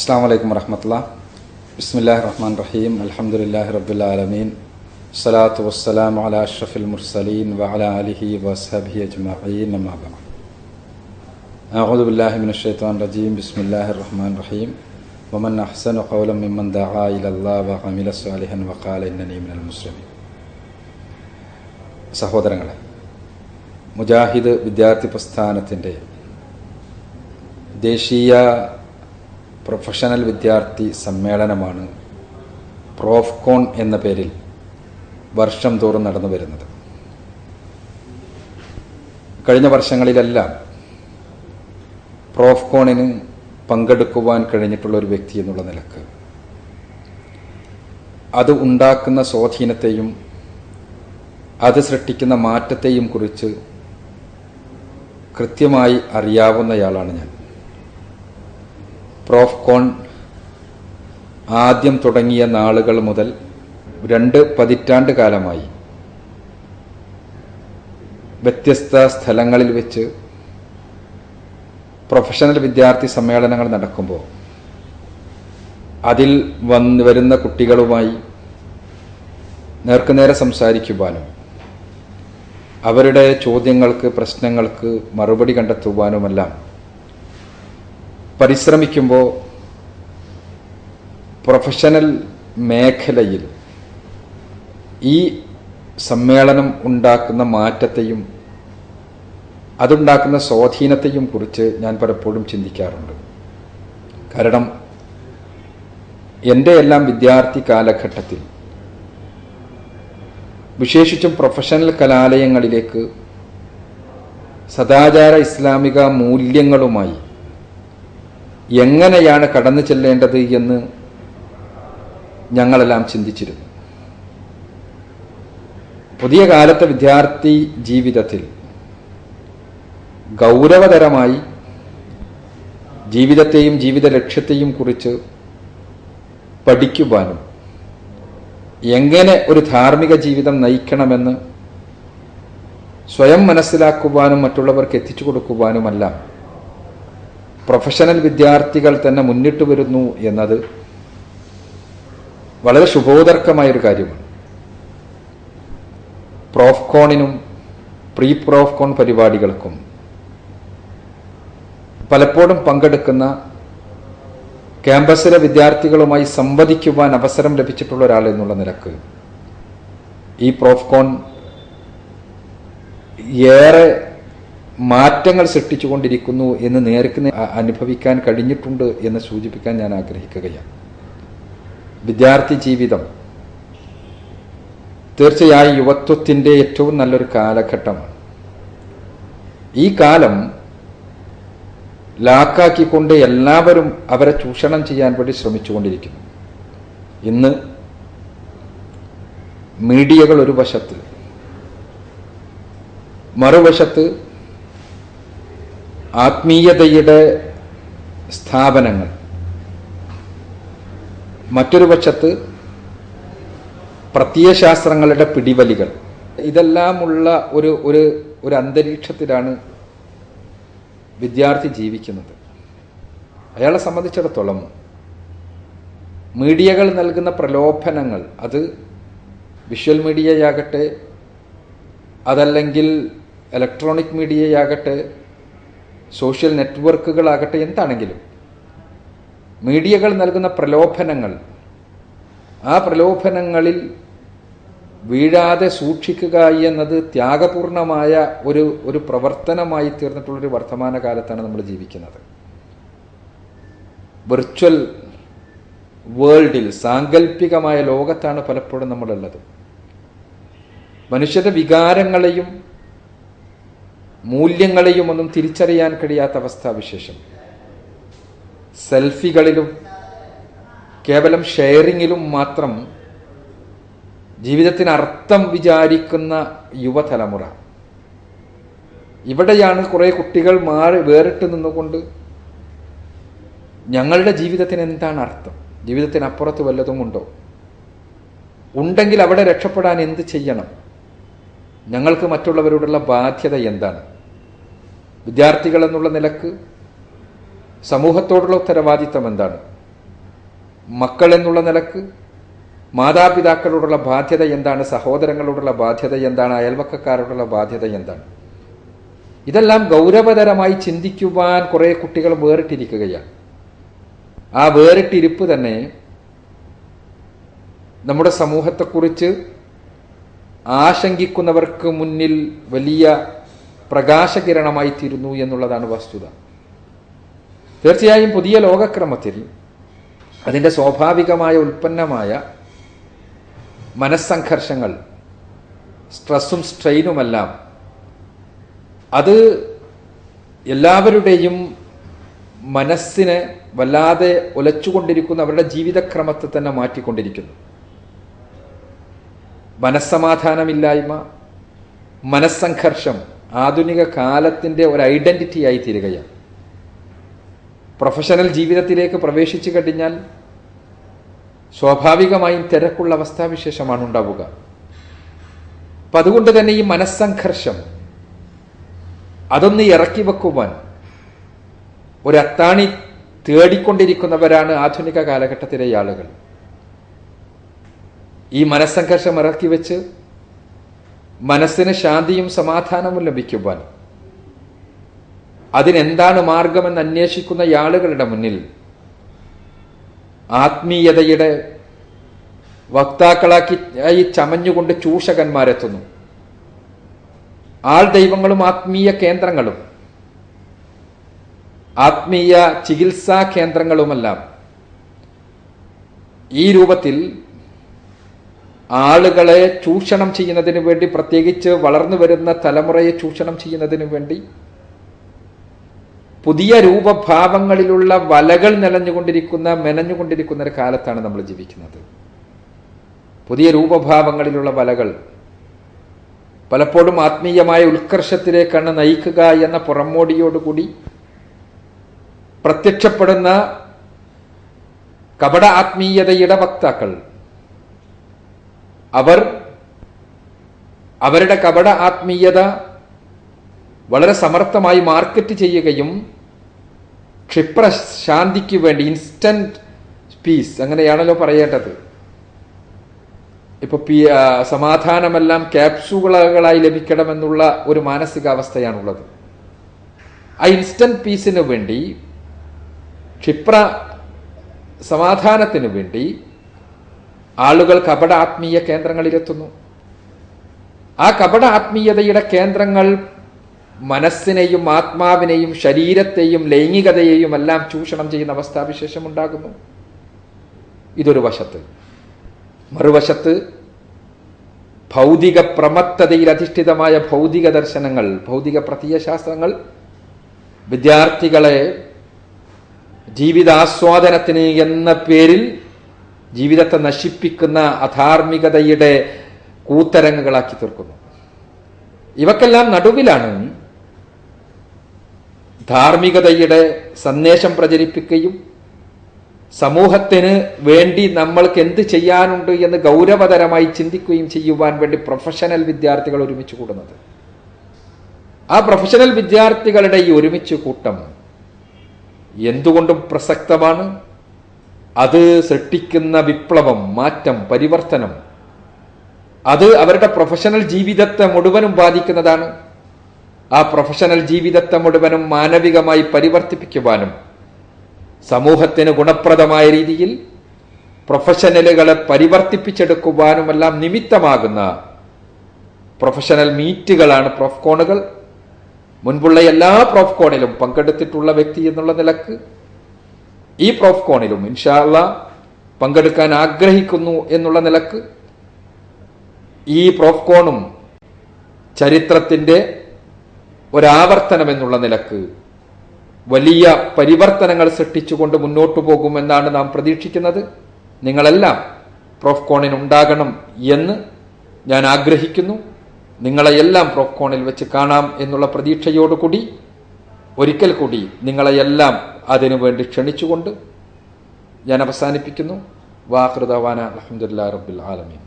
അസ്സലാമു അലൈക്കും വറഹ്മത്തുള്ളാഹി. ബിസ്മില്ലാഹിർ റഹ്മാനിർ റഹീം. അൽഹംദുലില്ലാഹി റബ്ബിൽ ആലമീൻ. സ്വലാത്തു വസ്സലാമു അലാ അഷ്റഫിൽ മുർസലീൻ വഅലാ ആലിഹി വസ്ഹബിഹി അജ്മഈൻ. അമ്മാ ബഅദ്. അഊദു ബില്ലാഹി മിനശ് ശൈത്വാനിർ റജീം. ബിസ്മില്ലാഹിർ റഹ്മാനിർ റഹീം. വമൻ അഹ്സനു ഖൗലൻ മിമ്മൻ ദഅാ ഇലല്ലാഹി വഅമില സ്വാലിഹൻ വഖാല ഇന്നനീ മിനൽ മുസ്ലിമീൻ. സഹോദരങ്ങളെ, മുജാഹിദ് വിദ്യാർത്ഥി പ്രസ്ഥാനത്തിൻ്റെ ദേശീയ പ്രൊഫഷണൽ വിദ്യാർത്ഥി സമ്മേളനമാണ് പ്രോഫ്കോൺ എന്ന പേരിൽ വർഷം തോറും നടന്നു വരുന്നത്. കഴിഞ്ഞ വർഷങ്ങളിലെല്ലാം പ്രോഫ്കോണിന് പങ്കെടുക്കുവാൻ കഴിഞ്ഞിട്ടുള്ള ഒരു വ്യക്തി എന്നുള്ള നിലക്ക് അത് ഉണ്ടാക്കുന്ന സ്വാധീനത്തെയും അത് സൃഷ്ടിക്കുന്ന മാറ്റത്തെയും കുറിച്ച് കൃത്യമായി അറിയാവുന്നയാളാണ് ഞാൻ. പ്രോഫ്കോൺ ആദ്യം തുടങ്ങിയ നാളുകൾ മുതൽ 2 പതിറ്റാണ്ട് കാലമായി വ്യത്യസ്ത സ്ഥലങ്ങളിൽ വെച്ച് പ്രൊഫഷണൽ വിദ്യാർത്ഥി സമ്മേളനങ്ങൾ നടക്കുമ്പോൾ അതിൽ വരുന്ന കുട്ടികളുമായി നേർക്കുനേരെ സംസാരിക്കുവാനും അവരുടെ ചോദ്യങ്ങൾക്ക്, പ്രശ്നങ്ങൾക്ക് മറുപടി കണ്ടെത്തുവാനുമെല്ലാം പരിശ്രമിക്കുമ്പോൾ പ്രൊഫഷണൽ മേഖലയിൽ ഈ സമ്മേളനം ഉണ്ടാക്കുന്ന മാറ്റത്തെയും അതുണ്ടാക്കുന്ന സ്വാധീനത്തെയും കുറിച്ച് ഞാൻ പലപ്പോഴും ചിന്തിക്കാറുണ്ട്. കാരണം എൻ്റെ എല്ലാം വിദ്യാർത്ഥി കാലഘട്ടത്തിൽ വിശേഷിച്ചും പ്രൊഫഷണൽ കലാലയങ്ങളിലേക്ക് സദാചാര ഇസ്ലാമിക മൂല്യങ്ങളുമായി എങ്ങനെയാണ് കടന്നു ചെല്ലേണ്ടത് എന്ന് ഞങ്ങളെല്ലാം ചിന്തിച്ചിരുന്നു. പുതിയ കാലത്തെ വിദ്യാർത്ഥി ജീവിതത്തിൽ ഗൗരവതരമായി ജീവിതത്തെയും ജീവിത ലക്ഷ്യത്തെയും കുറിച്ച് പഠിക്കുവാനും എങ്ങനെ ഒരു ധാർമ്മിക ജീവിതം നയിക്കണമെന്ന് സ്വയം മനസ്സിലാക്കുവാനും മറ്റുള്ളവർക്ക് എത്തിച്ചു കൊടുക്കുവാനുമെല്ലാം പ്രൊഫഷണൽ വിദ്യാർത്ഥികൾ തന്നെ മുന്നിട്ട് വരുന്നു എന്നത് വളരെ ശുഭോദർക്കമായൊരു കാര്യമാണ്. പ്രോഫ്കോണിനും പ്രീ പ്രോഫ്കോൺ പരിപാടികൾക്കും പലപ്പോഴും പങ്കെടുക്കുന്ന ക്യാമ്പസിലെ വിദ്യാർത്ഥികളുമായി സംവദിക്കുവാൻ അവസരം ലഭിച്ചിട്ടുള്ള ഒരാൾ എന്നുള്ള നിലക്ക് ഈ പ്രോഫ്കോൺ ഏറെ മാറ്റങ്ങൾ സൃഷ്ടിച്ചുകൊണ്ടിരിക്കുന്നു എന്ന് നേർക്ക് അനുഭവിക്കാൻ കഴിഞ്ഞിട്ടുണ്ട് എന്ന് സൂചിപ്പിക്കാൻ ഞാൻ ആഗ്രഹിക്കുകയാണ്. വിദ്യാർത്ഥി ജീവിതം തീർച്ചയായും യുവത്വത്തിൻ്റെ ഏറ്റവും നല്ലൊരു കാലഘട്ടമാണ്. ഈ കാലം ലാക്കാക്കിക്കൊണ്ട് എല്ലാവരും അവരെ ചൂഷണം ചെയ്യാൻ വേണ്ടി ശ്രമിച്ചുകൊണ്ടിരിക്കുന്നു. ഇന്ന് മീഡിയകൾ ഒരു വശത്ത്, മറുവശത്ത് ആത്മീയതയുടെ സ്ഥാപനങ്ങൾ, മറ്റൊരു പക്ഷത്ത് പ്രത്യയശാസ്ത്രങ്ങളുടെ പിടിവലികൾ, ഇതെല്ലാമുള്ള ഒരു അന്തരീക്ഷത്തിലാണ് വിദ്യാർത്ഥി ജീവിക്കുന്നത്. അയാളെ സംബന്ധിച്ചിടത്തോളം മീഡിയകൾ നൽകുന്ന പ്രലോഭനങ്ങൾ, അത് വിഷ്വൽ മീഡിയയാകട്ടെ, അതല്ലെങ്കിൽ ഇലക്ട്രോണിക് മീഡിയയാകട്ടെ, സോഷ്യൽ നെറ്റ്വർക്കുകളാകട്ടെ, എന്താണെങ്കിലും മീഡിയകൾ നൽകുന്ന പ്രലോഭനങ്ങൾ, ആ പ്രലോഭനങ്ങളിൽ വീഴാതെ സൂക്ഷിക്കുക എന്നത് ത്യാഗപൂർണമായ ഒരു പ്രവർത്തനമായി തീർന്നിട്ടുള്ളൊരു വർത്തമാന കാലത്താണ് നമ്മൾ ജീവിക്കുന്നത്. വിർച്വൽ വേൾഡിൽ, സാങ്കല്പികമായ ലോകത്താണ് പലപ്പോഴും നമ്മളുള്ളത്. മനുഷ്യരുടെ വികാരങ്ങളെയും മൂല്യങ്ങളെയും ഒന്നും തിരിച്ചറിയാൻ കഴിയാത്ത അവസ്ഥാവിശേഷം. സെൽഫികളിലും കേവലം ഷെയറിങ്ങിലും മാത്രം ജീവിതത്തിന് അർത്ഥം വിചാരിക്കുന്ന യുവതലമുറ. ഇവിടെയാണ് കുറേ കുട്ടികൾ വേറിട്ട് നിന്നുകൊണ്ട് ഞങ്ങളുടെ ജീവിതത്തിന് എന്താണ് അർത്ഥം, ജീവിതത്തിനപ്പുറത്ത് വല്ലതും ഉണ്ടോ, ഉണ്ടെങ്കിൽ അവിടെ രക്ഷപ്പെടാൻ എന്ത് ചെയ്യണം, ഞങ്ങൾക്ക് മറ്റുള്ളവരോടുള്ള ബാധ്യത എന്താണ്, വിദ്യാർത്ഥികൾ എന്നുള്ള നിലക്ക് സമൂഹത്തോടുള്ള ഉത്തരവാദിത്തം എന്താണ്, മക്കൾ എന്നുള്ള നിലക്ക് മാതാപിതാക്കളോടുള്ള ബാധ്യത എന്താണ്, സഹോദരങ്ങളോടുള്ള ബാധ്യത എന്താണ്, അയൽവക്കക്കാരോടുള്ള ബാധ്യത എന്താണ്, ഇതെല്ലാം ഗൗരവതരമായി ചിന്തിക്കുവാൻ കുറേ കുട്ടികൾ വേറിട്ടിരിക്കുകയാണ്. ആ വേറിട്ടിരിപ്പ് തന്നെ നമ്മുടെ സമൂഹത്തെക്കുറിച്ച് ആശങ്കിക്കുന്നവർക്ക് മുന്നിൽ വലിയ പ്രകാശകിരണമായി തീരുന്നു എന്നുള്ളതാണ് വസ്തുത. തീർച്ചയായും പുതിയ ലോകക്രമത്തിൽ അതിൻ്റെ സ്വാഭാവികമായ ഉൽപ്പന്നമായ മനസ്സംഘർഷങ്ങൾ, സ്ട്രെസ്സും സ്ട്രെയിനുമെല്ലാം അത് എല്ലാവരുടെയും മനസ്സിനെ വല്ലാതെ ഉലച്ചുകൊണ്ടിരിക്കുന്ന അവരുടെ ജീവിതക്രമത്തെ തന്നെ മാറ്റിക്കൊണ്ടിരിക്കുന്നു. മനസ്സമാധാനമില്ലായ്മ, മനസ്സംഘർഷം ആധുനിക കാലത്തിൻ്റെ ഒരു ഐഡന്റിറ്റിയായി തീരുകയാണ്. പ്രൊഫഷണൽ ജീവിതത്തിലേക്ക് പ്രവേശിച്ചു കഴിഞ്ഞാൽ സ്വാഭാവികമായും തിരക്കുള്ള അവസ്ഥാവിശേഷമാണ് ഉണ്ടാവുക. അപ്പം അതുകൊണ്ട് തന്നെ ഈ മനസ്സംഘർഷം അതൊന്ന് ഇറക്കി വെക്കുവാൻ ഒരു അത്താണി തേടിക്കൊണ്ടിരിക്കുന്നവരാണ് ആധുനിക കാലഘട്ടത്തിലെ ആളുകൾ. ഈ മനസ്സംഘർഷം ഇറക്കി വെച്ച് മനസ്സിന് ശാന്തിയും സമാധാനവും ലഭിക്കുവാൻ അതിനെന്താണ് മാർഗമെന്ന് അന്വേഷിക്കുന്ന ആളുകളുടെ മുന്നിൽ ആത്മീയതയുടെ വക്താക്കളായി ചമഞ്ഞുകൊണ്ട് ചൂഷകന്മാരെത്തുന്നു. ആൾ ദൈവങ്ങളും ആത്മീയ കേന്ദ്രങ്ങളും ആത്മീയ ചികിത്സാ കേന്ദ്രങ്ങളുമെല്ലാം ഈ രൂപത്തിൽ ആളുകളെ ചൂഷണം ചെയ്യുന്നതിന് വേണ്ടി, പ്രത്യേകിച്ച് വളർന്നു വരുന്ന തലമുറയെ ചൂഷണം ചെയ്യുന്നതിന് വേണ്ടി പുതിയ രൂപഭാവങ്ങളിലുള്ള വലകൾ മെനഞ്ഞുകൊണ്ടിരിക്കുന്ന ഒരു കാലത്താണ് നമ്മൾ ജീവിക്കുന്നത്. പുതിയ രൂപഭാവങ്ങളിലുള്ള വലകൾ പലപ്പോഴും ആത്മീയമായ ഉത്കർഷത്തിലേക്കാണ് നയിക്കുക എന്ന പുറമോടിയോടുകൂടി പ്രത്യക്ഷപ്പെടുന്ന കപട ആത്മീയതയുടെ വക്താക്കൾ അവരുടെ കപട ആത്മീയത വളരെ സമർത്ഥമായി മാർക്കറ്റ് ചെയ്യുകയും ക്ഷിപ്രശാന്തിക്ക് വേണ്ടി, ഇൻസ്റ്റന്റ് പീസ് അങ്ങനെയാണല്ലോ പറയേണ്ടത്, ഇപ്പൊ സമാധാനമെല്ലാം ക്യാപ്സൂളുകളായി ലഭിക്കണമെന്നുള്ള ഒരു മാനസികാവസ്ഥയാണുള്ളത്. ആ ഇൻസ്റ്റന്റ് പീസിന് വേണ്ടി, ക്ഷിപ്ര സമാധാനത്തിന് വേണ്ടി ആളുകൾ കപട ആത്മീയ കേന്ദ്രങ്ങളിലെത്തുന്നു. ആ കപട ആത്മീയതയുടെ കേന്ദ്രങ്ങൾ മനസ്സിനെയും ആത്മാവിനെയും ശരീരത്തെയും ലൈംഗികതയെയും എല്ലാം ചൂഷണം ചെയ്യുന്ന അവസ്ഥാവിശേഷം ഉണ്ടാകുന്നു. ഇതൊരു വശത്ത്. മറുവശത്ത് ഭൗതിക പ്രമത്തതയിൽ അധിഷ്ഠിതമായ ഭൗതിക ദർശനങ്ങൾ, ഭൗതിക പ്രത്യയശാസ്ത്രങ്ങൾ വിദ്യാർത്ഥികളെ ജീവിതാസ്വാദനത്തിന് എന്ന പേരിൽ ജീവിതത്തെ നശിപ്പിക്കുന്ന അധാർമികതയുടെ കൂത്തരങ്ങുകളാക്കി തീർക്കുന്നു. ഇവക്കെല്ലാം നടുവിലാണ് ധാർമ്മികതയുടെ സന്ദേശം പ്രചരിപ്പിക്കുകയും സമൂഹത്തിന് വേണ്ടി നമ്മൾക്ക് എന്ത് ചെയ്യാനുണ്ട് എന്ന് ഗൗരവതരമായി ചിന്തിക്കുകയും ചെയ്യുവാൻ വേണ്ടി പ്രൊഫഷണൽ വിദ്യാർത്ഥികൾ ഒരുമിച്ച് കൂടുന്നത്. ആ പ്രൊഫഷണൽ വിദ്യാർത്ഥികളുടെ ഈ ഒരുമിച്ച് കൂട്ടം എന്തുകൊണ്ടും പ്രസക്തമാണ്. അത് സൃഷ്ടിക്കുന്ന വിപ്ലവം, മാറ്റം, പരിവർത്തനം അത് അവരുടെ പ്രൊഫഷണൽ ജീവിതത്തെ മുഴുവനും ബാധിക്കുന്നതാണ്. ആ പ്രൊഫഷണൽ ജീവിതത്തെ മുഴുവനും മാനവികമായി പരിവർത്തിപ്പിക്കുവാനും സമൂഹത്തിന് ഗുണപ്രദമായ രീതിയിൽ പ്രൊഫഷണലുകളെ പരിവർത്തിപ്പിച്ചെടുക്കുവാനുമെല്ലാം നിമിത്തമാകുന്ന പ്രൊഫഷണൽ മീറ്റുകളാണ് പ്രൊഫ്കോണുകൾ. മുൻപുള്ള എല്ലാ പ്രൊഫ്കോണിലും പങ്കെടുത്തിട്ടുള്ള വ്യക്തി എന്നുള്ള നിലക്ക് ഈ പ്രൊഫ്കോണിലും ഇൻഷാ അല്ലാഹ് പങ്കെടുക്കാൻ ആഗ്രഹിക്കുന്നു എന്നുള്ള നിലക്ക് ഈ പ്രൊഫ്കോണും ചരിത്രത്തിൻ്റെ ഒരാവർത്തനം എന്നുള്ള നിലക്ക് വലിയ പരിവർത്തനങ്ങൾ സൃഷ്ടിച്ചുകൊണ്ട് മുന്നോട്ടു പോകുമെന്നാണ് നാം പ്രതീക്ഷിക്കുന്നത്. നിങ്ങളെല്ലാം പ്രൊഫ്കോണിനുണ്ടാകണം എന്ന് ഞാൻ ആഗ്രഹിക്കുന്നു. നിങ്ങളെയെല്ലാം പ്രൊഫ്കോണിൽ വെച്ച് കാണാം എന്നുള്ള പ്രതീക്ഷയോടുകൂടി ഒരിക്കൽ കൂടി നിങ്ങളെയെല്ലാം അതിനുവേണ്ടി ക്ഷണിച്ചുകൊണ്ട് ഞാൻ അവസാനിപ്പിക്കുന്നു. വാഖിറു ദഅവാന അൽഹംദുലില്ലാഹി റബ്ബിൽ ആലമീൻ.